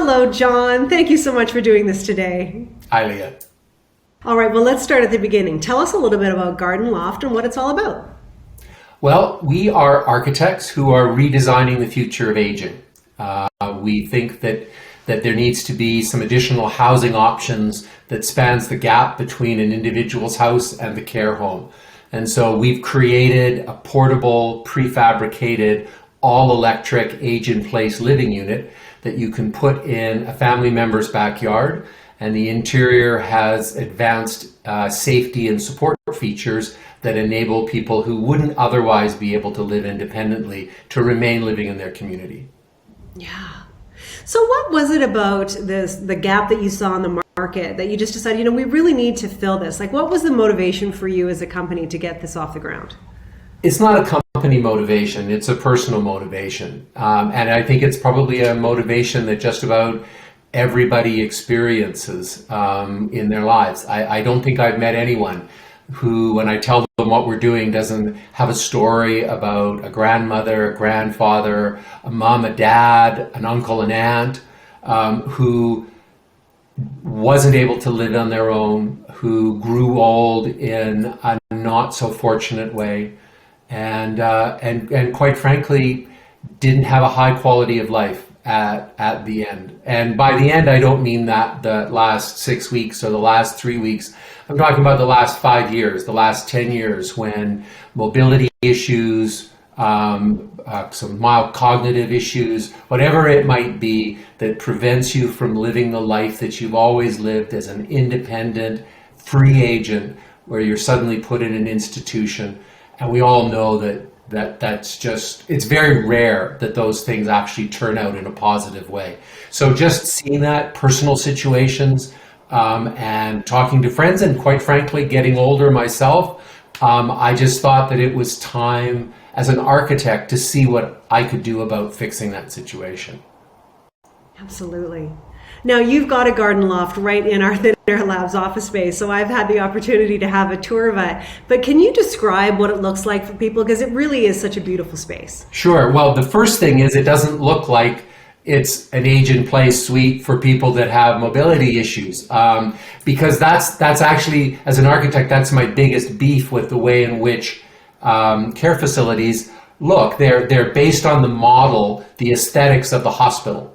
Hello, John. Thank you so much for doing this today. Hi, Leah. All right, well, let's start at the beginning. Tell us a little bit about Garden Loft and what it's all about. Well, we are architects who are redesigning the future of aging. We think that there needs to be some additional housing options that spans the gap between an individual's house and the care home. And so we've created a portable, prefabricated, all-electric, age-in-place living unit that you can put in a family member's backyard. And the interior has advanced safety and support features that enable people who wouldn't otherwise be able to live independently to remain living in their community. Yeah. So what was it about the gap that you saw in the market that you just decided, we really need to fill this? Like, what was the motivation for you as a company to get this off the ground? It's not a company motivation, it's a personal motivation. And I think it's probably a motivation that just about everybody experiences in their lives. I don't think I've met anyone who, when I tell them what we're doing, doesn't have a story about a grandmother, a grandfather, a mom, a dad, an uncle, an aunt, who wasn't able to live on their own, who grew old in a not so fortunate way, and quite frankly, didn't have a high quality of life at the end. And by the end, I don't mean that the last 6 weeks or the last 3 weeks. I'm talking about the last 5 years, the last 10 years, when mobility issues, some mild cognitive issues, whatever it might be that prevents you from living the life that you've always lived as an independent, free agent, where you're suddenly put in an institution. And we all know that's just, it's very rare that those things actually turn out in a positive way. So just seeing that, personal situations, and talking to friends, and quite frankly, getting older myself, I just thought that it was time as an architect to see what I could do about fixing that situation. Absolutely. Now, you've got a garden loft right in our Thin Air Labs office space, so I've had the opportunity to have a tour of it. But can you describe what it looks like for people? Because it really is such a beautiful space. Sure. Well, the first thing is it doesn't look like it's an age-in-place suite for people that have mobility issues, because that's actually, as an architect, that's my biggest beef with the way in which care facilities look. They're based on the model, the aesthetics of the hospital.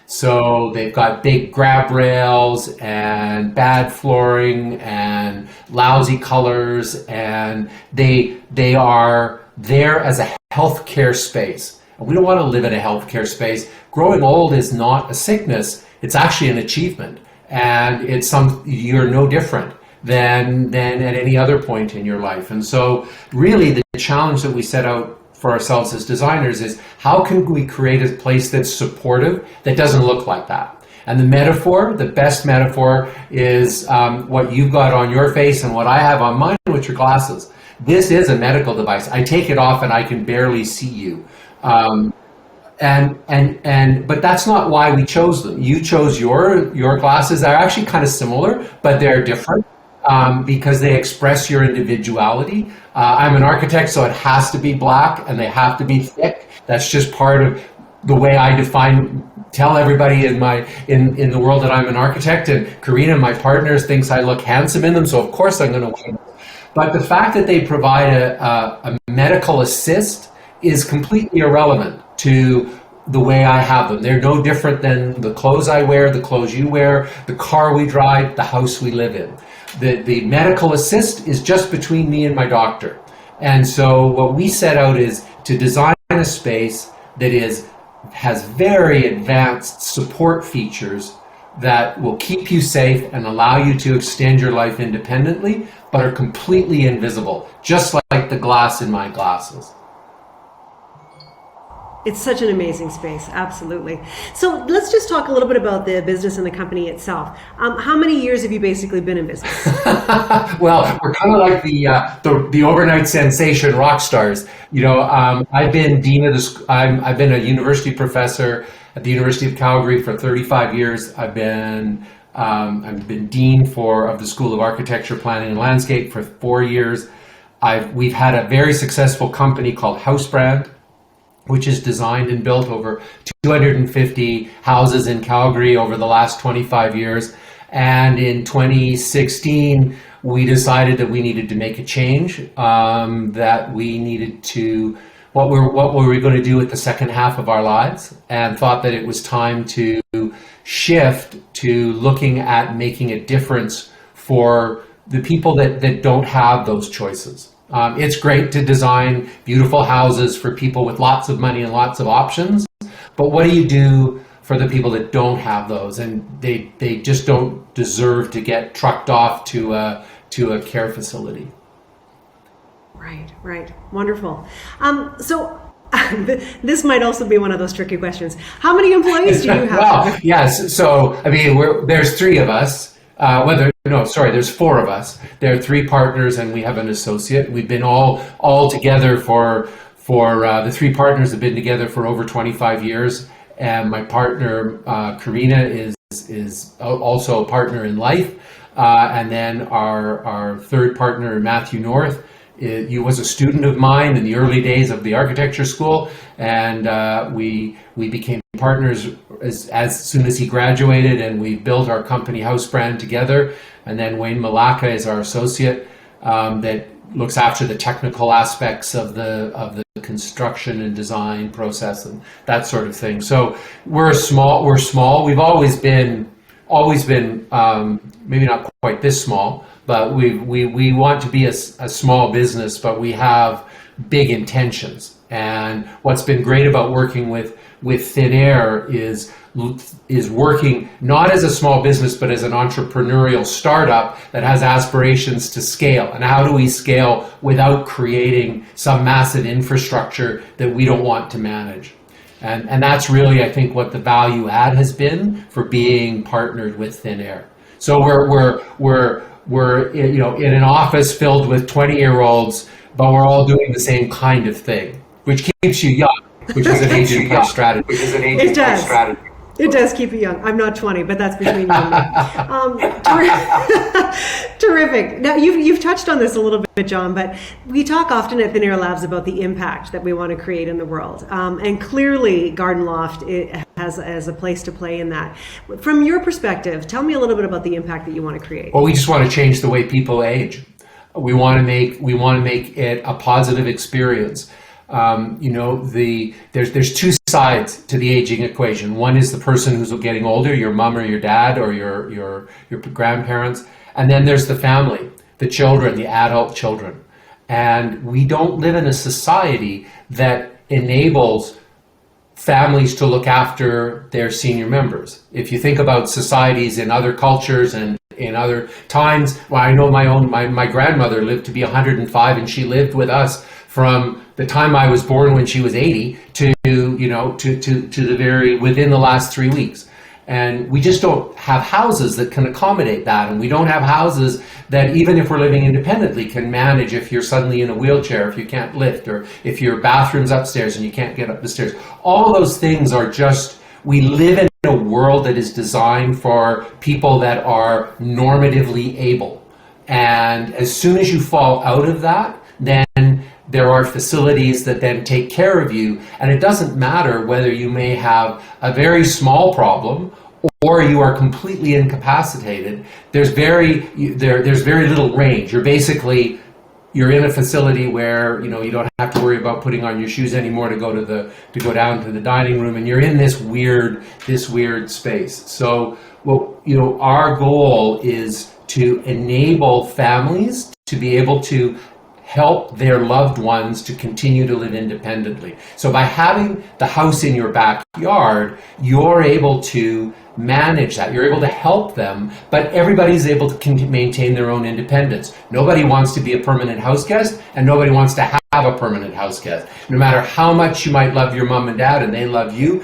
So they've got big grab rails and bad flooring and lousy colors, and they are there as a healthcare space. And we don't want to live in a healthcare space. Growing old is not a sickness; it's actually an achievement, and you're no different than at any other point in your life. And so, really, the challenge that we set out for ourselves as designers is, how can we create a place that's supportive, that doesn't look like that? And the best metaphor is what you've got on your face and what I have on mine, which are glasses. This is a medical device. I take it off and I can barely see you. But that's not why we chose them. You chose your glasses. They're actually kind of similar, but they're different. Because they express your individuality. I'm an architect, so it has to be black and they have to be thick. That's just part of the way I tell everybody in the world that I'm an architect, and Karina, my partner, thinks I look handsome in them, so of course I'm going to wear them. But the fact that they provide a medical assist is completely irrelevant to the way I have them. They're no different than the clothes I wear, the clothes you wear, the car we drive, the house we live in. The medical assist is just between me and my doctor. And so what we set out is to design a space that has very advanced support features that will keep you safe and allow you to extend your life independently, but are completely invisible, just like the glass in my glasses. It's such an amazing space, absolutely. So let's just talk a little bit about the business and the company itself. How many years have you basically been in business? Well, we're kind of like the overnight sensation rock stars. I've been dean of I've been a university professor at the University of Calgary for 35 years. I've been dean of the School of Architecture, Planning and Landscape for 4 years. We've had a very successful company called Housebrand, which has designed and built over 250 houses in Calgary over the last 25 years. And in 2016, we decided that we needed to make a change, that we needed to, what were we going to do with the second half of our lives, and thought that it was time to shift to looking at making a difference for the people that don't have those choices. It's great to design beautiful houses for people with lots of money and lots of options, but what do you do for the people that don't have those, and they just don't deserve to get trucked off to a care facility? Right. Wonderful. So this might also be one of those tricky questions. How many employees do you have? Well, yes. So, I mean, there's three of us. There's four of us. There are three partners and we have an associate. We've been all together for the three partners have been together for over 25 years. And my partner, Karina, is also a partner in life. And then our third partner, Matthew North, he was a student of mine in the early days of the architecture school, and we became partners as soon as he graduated, and we built our company House Brand together. And then Wayne Malacca is our associate that looks after the technical aspects of the construction and design process and that sort of thing. So we're small. We've always been maybe not quite this small, but we want to be a small business, but we have big intentions. And what's been great about working with Thin Air is working not as a small business, but as an entrepreneurial startup that has aspirations to scale. And how do we scale without creating some massive infrastructure that we don't want to manage? And that's really, I think, what the value add has been for being partnered with Thin Air. So we're in an office filled with 20-year-olds, but we're all doing the same kind of thing, which keeps you young, which is an agent play strategy. It does. It does keep you young. I'm not 20, but that's between you and me. Terrific. Now, you've touched on this a little bit, John, but we talk often at Thin Air Labs about the impact that we want to create in the world. And clearly, Garden Loft has a place to play in that. From your perspective, tell me a little bit about the impact that you want to create. Well, we just want to change the way people age. We want to make it a positive experience. There's two sides to the aging equation. One is the person who's getting older, your mom or your dad or your grandparents, and then there's the family, the children, the adult children. And we don't live in a society that enables families to look after their senior members. If you think about societies in other cultures and in other times, well, I know my grandmother lived to be 105, and she lived with us from the time I was born when she was 80 to the very within the last 3 weeks. And we just don't have houses that can accommodate that. And we don't have houses that, even if we're living independently, can manage if you're suddenly in a wheelchair, if you can't lift, or if your bathroom's upstairs and you can't get up the stairs. All those things are just, we live in a world that is designed for people that are normatively able. And as soon as you fall out of that, then there are facilities that then take care of you. And it doesn't matter whether you may have a very small problem or you are completely incapacitated. There's very little range. You're in a facility where you don't have to worry about putting on your shoes anymore to go down to the dining room, and you're in this weird space. So our goal is to enable families to be able to help their loved ones to continue to live independently. So by having the house in your backyard, you're able to manage that. You're able to help them, but everybody's able to maintain their own independence. Nobody wants to be a permanent house guest, and nobody wants to have a permanent house guest. No matter how much you might love your mom and dad and they love you,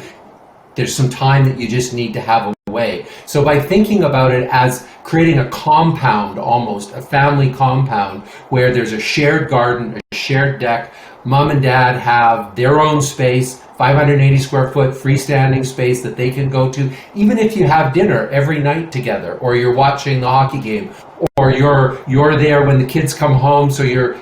there's some time that you just need to have away. So by thinking about it as creating a compound, almost a family compound, where there's a shared garden, a shared deck, mom and dad have their own space, 580 square foot freestanding space that they can go to, even if you have dinner every night together, or you're watching the hockey game, or you're there when the kids come home, so your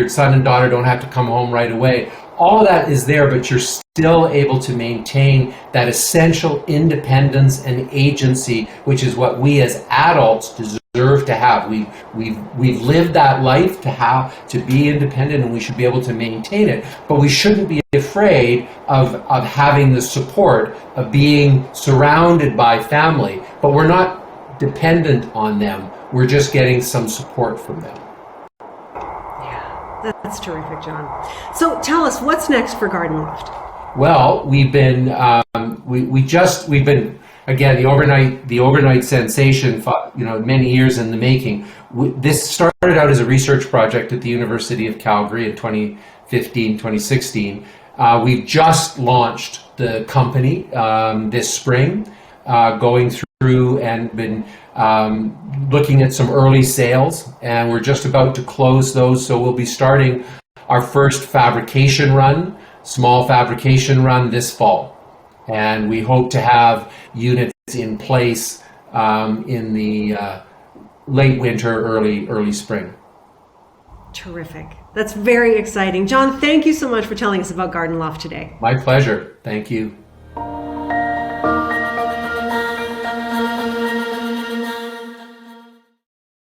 son and daughter don't have to come home right away. all of that is there, but you're still able to maintain that essential independence and agency, which is what we as adults deserve to have. We've lived that life to be independent, and we should be able to maintain it. But we shouldn't be afraid of having the support of being surrounded by family. But we're not dependent on them. We're just getting some support from them. That's terrific, John. So tell us, what's next for Garden Loft? Well, we've been again, the overnight sensation, many years in the making. This started out as a research project at the University of Calgary in 2015, 2016. We've just launched the company this spring, going through and been looking at some early sales, and we're just about to close those. So we'll be starting our first small fabrication run this fall. And we hope to have units in place in the late winter, early spring. Terrific. That's very exciting. John, thank you so much for telling us about Garden Loft today. My pleasure. Thank you.